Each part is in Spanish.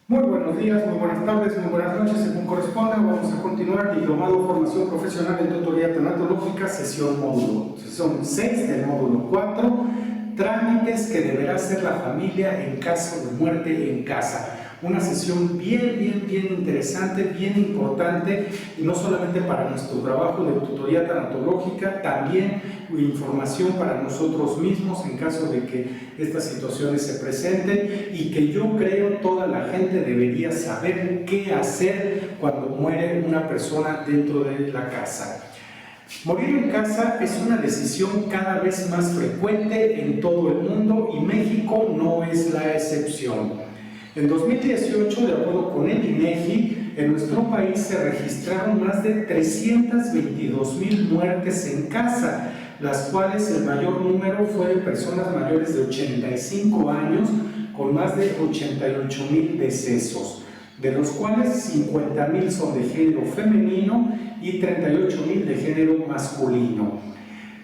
Muy buenos días, muy buenas tardes, muy buenas noches, según corresponda. Vamos a continuar Diplomado Formación Profesional en Tutoría Tanatológica, sesión 6 del módulo 4, trámites que deberá hacer la familia en caso de muerte en casa. Una sesión bien interesante, bien importante, y no solamente para nuestro trabajo de tutoría tanatológica, también información para nosotros mismos en caso de que estas situaciones se presenten, y que yo creo toda la gente debería saber qué hacer cuando muere una persona dentro de la casa. Morir en casa es una decisión cada vez más frecuente en todo el mundo y México no es la excepción. En 2018, de acuerdo con el INEGI, en nuestro país se registraron más de 322,000 muertes en casa, las cuales el mayor número fue de personas mayores de 85 años, con más de 88,000 decesos, de los cuales 50,000 son de género femenino y 38,000 de género masculino,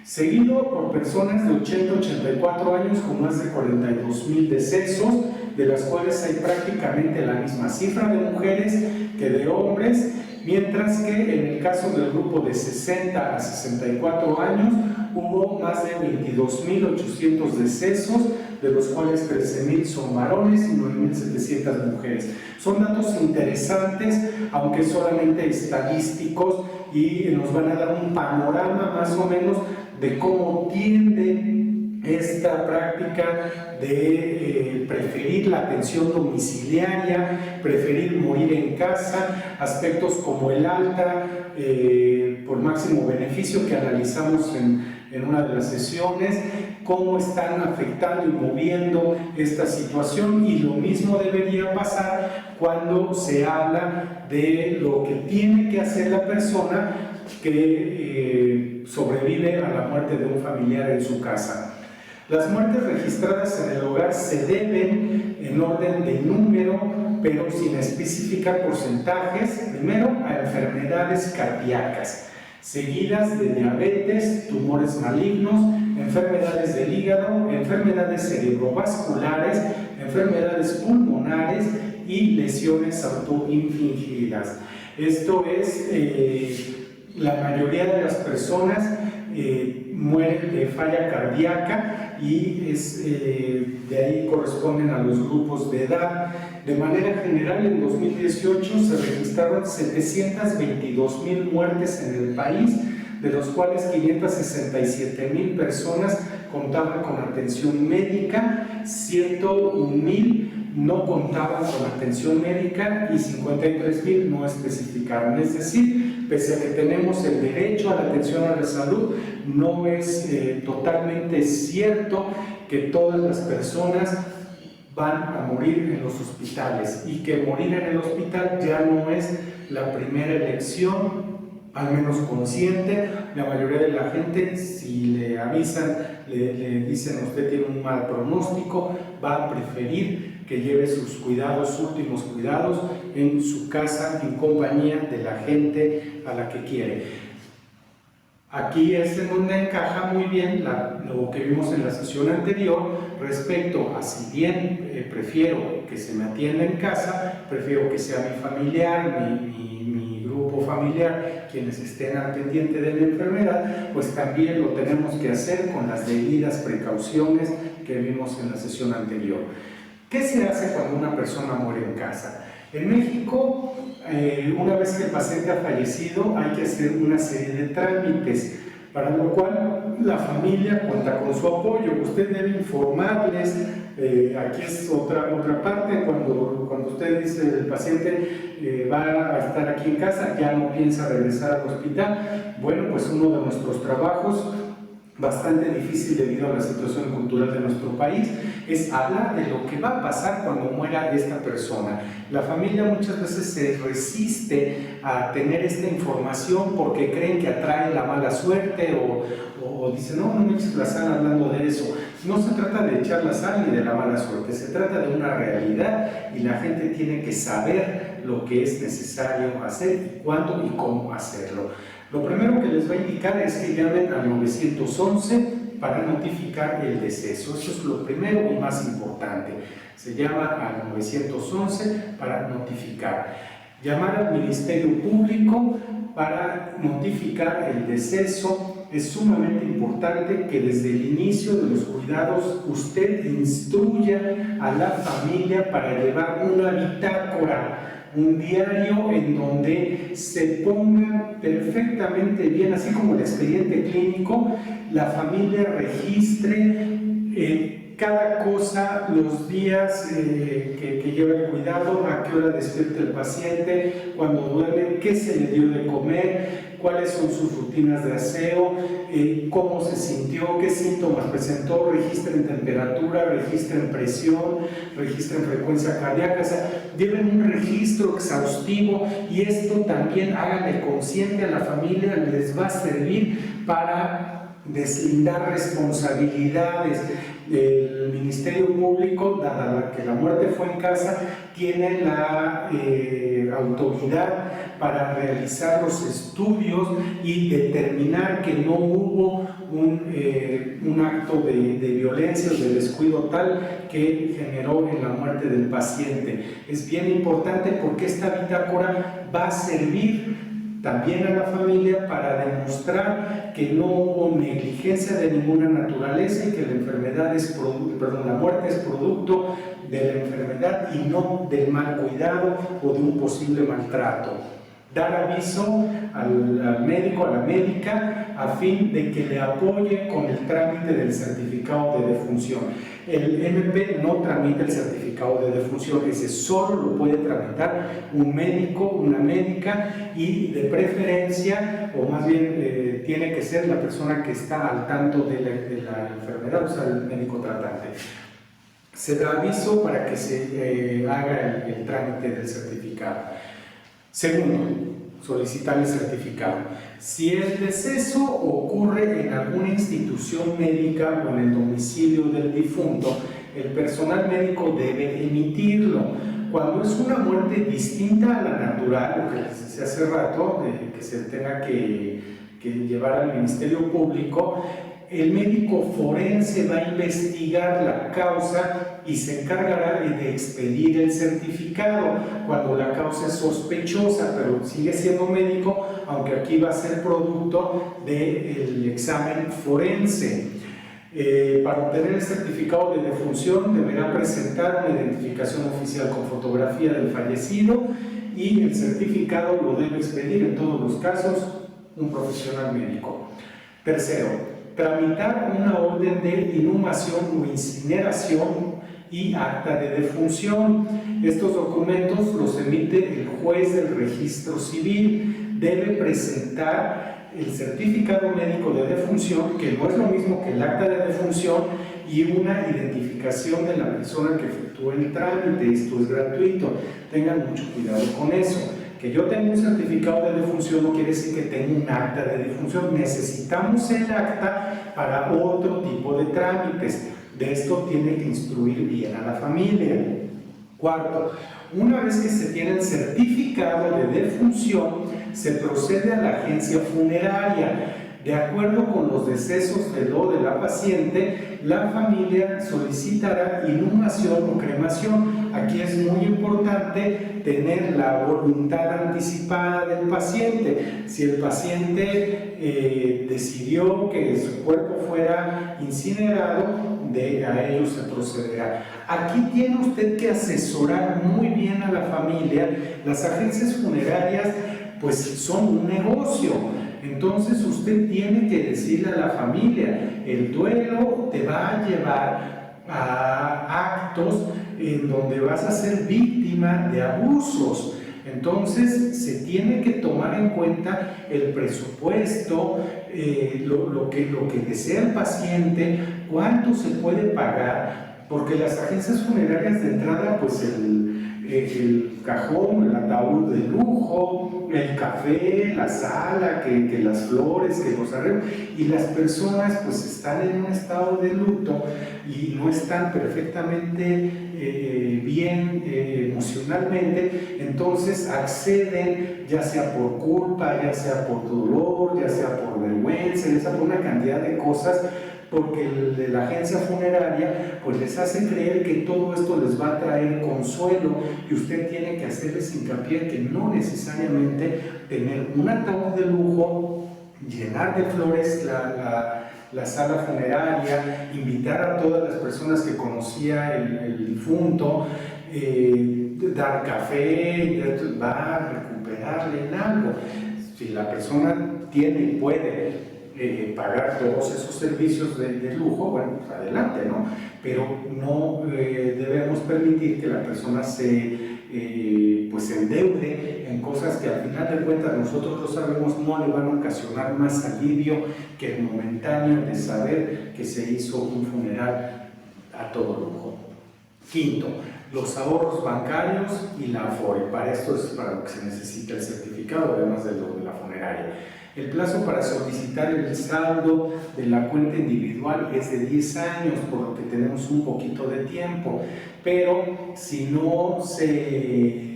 seguido por personas de 80 a 84 años con más de 42,000 decesos, de las cuales hay prácticamente la misma cifra de mujeres que de hombres, mientras que en el caso del grupo de 60 a 64 años hubo más de 22,800 decesos, de los cuales 13,000 son varones y 9,700 mujeres. Son datos interesantes, aunque solamente estadísticos, y nos van a dar un panorama más o menos de cómo tiende esta práctica de preferir la atención domiciliaria, preferir morir en casa, aspectos como el alta por máximo beneficio que analizamos en una de las sesiones, cómo están afectando y moviendo esta situación, y lo mismo debería pasar cuando se habla de lo que tiene que hacer la persona que sobrevive a la muerte de un familiar en su casa. Las muertes registradas en el hogar se deben en orden de número, pero sin especificar porcentajes, primero a enfermedades cardíacas, seguidas de diabetes, tumores malignos, enfermedades del hígado, enfermedades cerebrovasculares, enfermedades pulmonares y lesiones autoinfligidas. Esto es, la mayoría de las personas mueren de falla cardíaca, y de ahí corresponden a los grupos de edad. De manera general, en 2018 se registraron 722,000 muertes en el país, de los cuales 567,000 personas contaban con atención médica, 101,000 no contaban con atención médica y 53,000 no especificaron. Es decir, pese a que tenemos el derecho a la atención a la salud, no es totalmente cierto que todas las personas van a morir en los hospitales, y que morir en el hospital ya no es la primera elección, al menos consciente. La mayoría de la gente, si le avisan, le dicen usted tiene un mal pronóstico, va a preferir que lleve sus cuidados, últimos cuidados, en su casa, en compañía de la gente a la que quiere. Aquí es en donde encaja muy bien lo que vimos en la sesión anterior respecto a, si bien prefiero que se me atienda en casa, prefiero que sea mi familiar, mi grupo familiar, quienes estén al pendiente de la enfermedad, pues también lo tenemos que hacer con las debidas precauciones que vimos en la sesión anterior. ¿Qué se hace cuando una persona muere en casa? En México, una vez que el paciente ha fallecido, hay que hacer una serie de trámites, para lo cual la familia cuenta con su apoyo. Usted debe informarles, aquí es otra parte, cuando usted dice el paciente va a estar aquí en casa, ya no piensa regresar al hospital. Bueno, pues uno de nuestros trabajos, bastante difícil debido a la situación cultural de nuestro país, es hablar de lo que va a pasar cuando muera esta persona. La familia muchas veces se resiste a tener esta información porque creen que atrae la mala suerte, o dicen, no me eches la sal hablando de eso. No se trata de echar la sal ni de la mala suerte, se trata de una realidad, y la gente tiene que saber lo que es necesario hacer y cuándo y cómo hacerlo. Lo primero que les va a indicar es que llamen al 911 para notificar el deceso. Eso es lo primero y más importante. Se llama al 911 para notificar. Llamar al Ministerio Público para notificar el deceso. Es sumamente importante que desde el inicio de los cuidados usted instruya a la familia para llevar una bitácora, un diario en donde se ponga perfectamente bien, así como el expediente clínico, la familia registre cada cosa, los días que lleva el cuidado, a qué hora despierta el paciente, cuando duerme, qué se le dio de comer, cuáles son sus rutinas de aseo, cómo se sintió, qué síntomas presentó, registren temperatura, registren presión, registren frecuencia cardíaca, o sea, lleven un registro exhaustivo y esto también háganle consciente a la familia, les va a servir para deslindar responsabilidades. El Ministerio Público, dada que la muerte fue en casa, tiene la autoridad para realizar los estudios y determinar que no hubo un acto de violencia o de descuido tal que generó en la muerte del paciente. Es bien importante porque esta bitácora va a servir también a la familia para demostrar que no hubo negligencia de ninguna naturaleza y que la enfermedad la muerte es producto de la enfermedad y no del mal cuidado o de un posible maltrato. Dar aviso al médico, a la médica, a fin de que le apoye con el trámite del certificado de defunción. El MP no tramita el certificado de defunción, ese solo lo puede tramitar un médico, una médica, y de preferencia, o más bien tiene que ser la persona que está al tanto de la enfermedad, o sea, el médico tratante. Se da aviso para que se haga el trámite del certificado. Segundo, solicitar el certificado. Si el deceso ocurre en alguna institución médica o en el domicilio del difunto, el personal médico debe emitirlo. Cuando es una muerte distinta a la natural, lo que les decía hace rato, que se tenga que llevar al Ministerio Público, el médico forense va a investigar la causa y se encargará de expedir el certificado cuando la causa es sospechosa, pero sigue siendo médico, aunque aquí va a ser producto del examen forense. Para obtener el certificado de defunción deberá presentar una identificación oficial con fotografía del fallecido y el certificado lo debe expedir en todos los casos un profesional médico. Tercero, tramitar una orden de inhumación o incineración y acta de defunción. Estos documentos los emite el juez del registro civil. Debe presentar el certificado médico de defunción, que no es lo mismo que el acta de defunción, y una identificación de la persona que efectúa el trámite. Esto es gratuito. Tengan mucho cuidado con eso. Que yo tenga un certificado de defunción no quiere decir que tenga un acta de defunción. Necesitamos el acta para otro tipo de trámites. De esto tiene que instruir bien a la familia. Cuarto, una vez que se tiene el certificado de defunción, se procede a la agencia funeraria. De acuerdo con los decesos de la paciente, la familia solicitará inhumación o cremación. Aquí es muy importante tener la voluntad anticipada del paciente. Si el paciente decidió que su cuerpo fuera incinerado, a ello se procederá. Aquí tiene usted que asesorar muy bien a la familia. Las agencias funerarias pues son un negocio. Entonces usted tiene que decirle a la familia, el duelo te va a llevar a actos en donde vas a ser víctima de abusos. Entonces se tiene que tomar en cuenta el presupuesto, lo que desea el paciente, cuánto se puede pagar, porque las agencias funerarias de entrada, pues el cajón, el ataúd de lujo, el café, la sala, que las flores, que los arreglos, y las personas pues están en un estado de luto y no están perfectamente bien emocionalmente, entonces acceden ya sea por culpa, ya sea por dolor, ya sea por vergüenza, ya sea por una cantidad de cosas, porque el de la agencia funeraria pues les hace creer que todo esto les va a traer consuelo, y usted tiene que hacerles hincapié que no necesariamente tener un ataúd de lujo, llenar de flores la sala funeraria, invitar a todas las personas que conocía el difunto, dar café, va a recuperarle en algo. Si la persona tiene y puede pagar todos esos servicios de lujo, bueno, pues adelante, ¿no? Pero no debemos permitir que la persona pues endeude en cosas que al final de cuentas nosotros lo sabemos no le van a ocasionar más alivio que el momentáneo de saber que se hizo un funeral a todo lujo. Quinto, los ahorros bancarios y la Afore. Para esto es para lo que se necesita el certificado, además de lo de la funeraria. El plazo para solicitar el saldo de la cuenta individual es de 10 años, por lo que tenemos un poquito de tiempo, pero si no se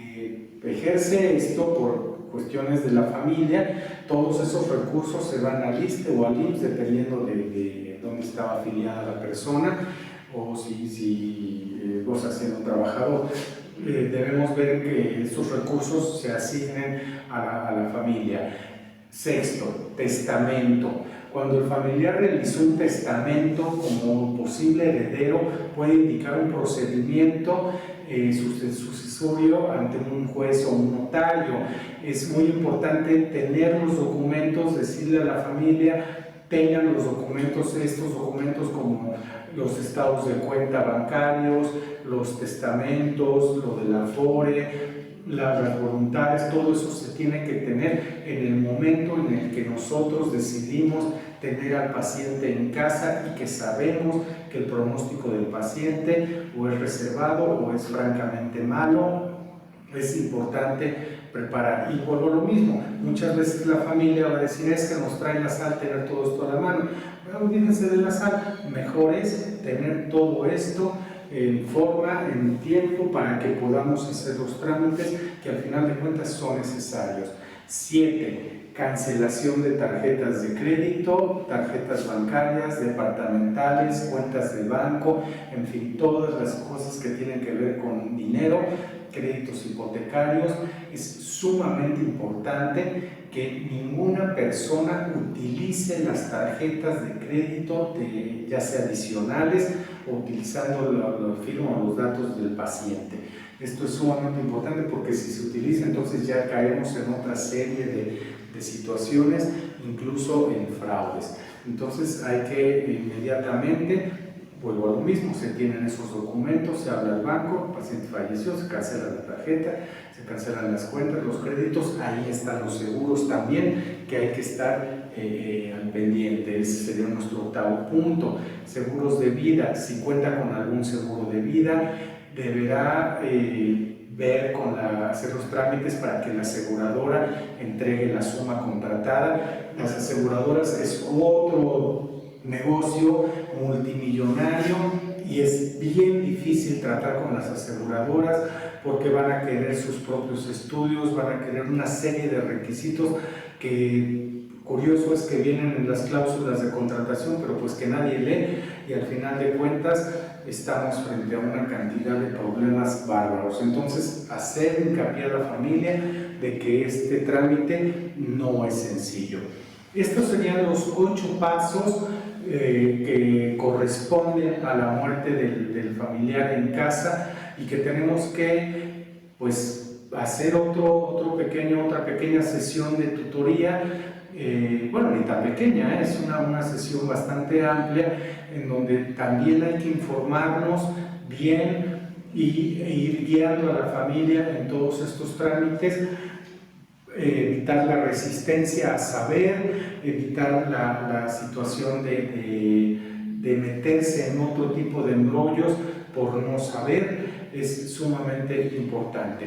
ejerce esto por cuestiones de la familia, todos esos recursos se van al ISSSTE o al IMSS, dependiendo de dónde estaba afiliada la persona, o si goza siendo trabajador. Debemos ver que estos recursos se asignen a la familia. Sexto, testamento. Cuando el familiar realizó un testamento como posible heredero, puede indicar un procedimiento sucesorio ante un juez o un notario. Es muy importante tener los documentos, decirle a la familia, tengan los documentos, estos documentos como los estados de cuenta bancarios, los testamentos, lo de la Afore, las voluntades, todo eso se tiene que tener en el momento en el que nosotros decidimos tener al paciente en casa y que sabemos que el pronóstico del paciente o es reservado o es francamente malo. Es importante preparar. Y vuelvo a lo mismo, muchas veces la familia va a decir, es que nos trae la sal tener todo esto a la mano. Pero olvídense de la sal, mejor es tener todo esto en forma, en tiempo, para que podamos hacer los trámites que al final de cuentas son necesarios. 7. Cancelación de tarjetas de crédito, tarjetas bancarias, departamentales, cuentas de banco, en fin, todas las cosas que tienen que ver con dinero, créditos hipotecarios. Es sumamente importante que ninguna persona utilice las tarjetas de crédito, ya sea adicionales o utilizando la firma o los datos del paciente. Esto es sumamente importante porque si se utiliza, entonces ya caemos en otra serie de situaciones, incluso en fraudes. Entonces hay que inmediatamente, vuelvo a lo mismo, se tienen esos documentos, se habla al banco, el paciente falleció, se cancela la tarjeta, se cancelan las cuentas, los créditos, ahí están los seguros también, que hay que estar al pendiente. Ese sería nuestro octavo punto. Seguros de vida, si cuenta con algún seguro de vida, deberá hacer los trámites para que la aseguradora entregue la suma contratada. Las aseguradoras es otro negocio multimillonario y es bien difícil tratar con las aseguradoras porque van a querer sus propios estudios, van a querer una serie de requisitos que curioso es que vienen en las cláusulas de contratación, pero pues que nadie lee, y al final de cuentas estamos frente a una cantidad de problemas bárbaros. Entonces, hacer hincapié a la familia de que este trámite no es sencillo. Estos serían los 8 pasos que corresponden a la muerte del familiar en casa y que tenemos que pues hacer otra pequeña sesión de tutoría. Bueno, ni tan pequeña, es una sesión bastante amplia en donde también hay que informarnos bien e ir guiando a la familia en todos estos trámites, evitar la resistencia a saber, evitar la situación de meterse en otro tipo de embrollos por no saber. Es sumamente importante.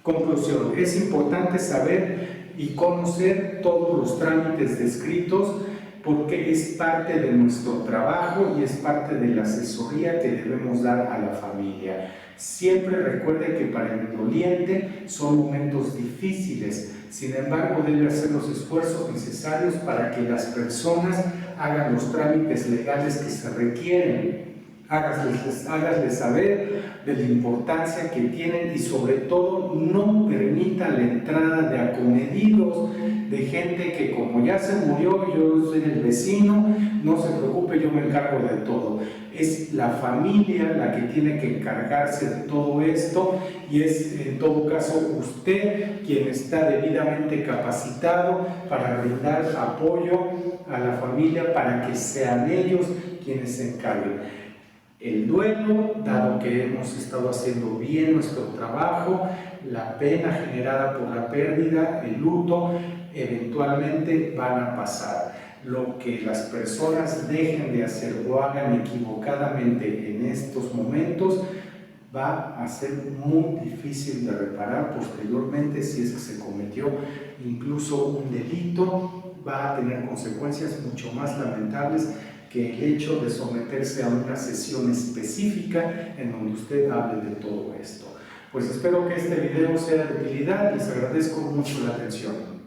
Conclusión, es importante saber y conocer todos los trámites descritos porque es parte de nuestro trabajo y es parte de la asesoría que debemos dar a la familia. Siempre recuerde que para el doliente son momentos difíciles, sin embargo debe hacer los esfuerzos necesarios para que las personas hagan los trámites legales que se requieren. Hágasles saber de la importancia que tienen y sobre todo no permitan la entrada de acomedidos, de gente que como ya se murió, yo soy el vecino, no se preocupe, yo me encargo de todo. Es la familia la que tiene que encargarse de todo esto y es en todo caso usted quien está debidamente capacitado para brindar apoyo a la familia para que sean ellos quienes se encarguen. El duelo, dado que hemos estado haciendo bien nuestro trabajo, la pena generada por la pérdida, el luto, eventualmente van a pasar. Lo que las personas dejen de hacer o hagan equivocadamente en estos momentos va a ser muy difícil de reparar posteriormente si es que se cometió incluso un delito, va a tener consecuencias mucho más lamentables que el hecho de someterse a una sesión específica en donde usted hable de todo esto. Pues espero que este video sea de utilidad, les agradezco mucho la atención.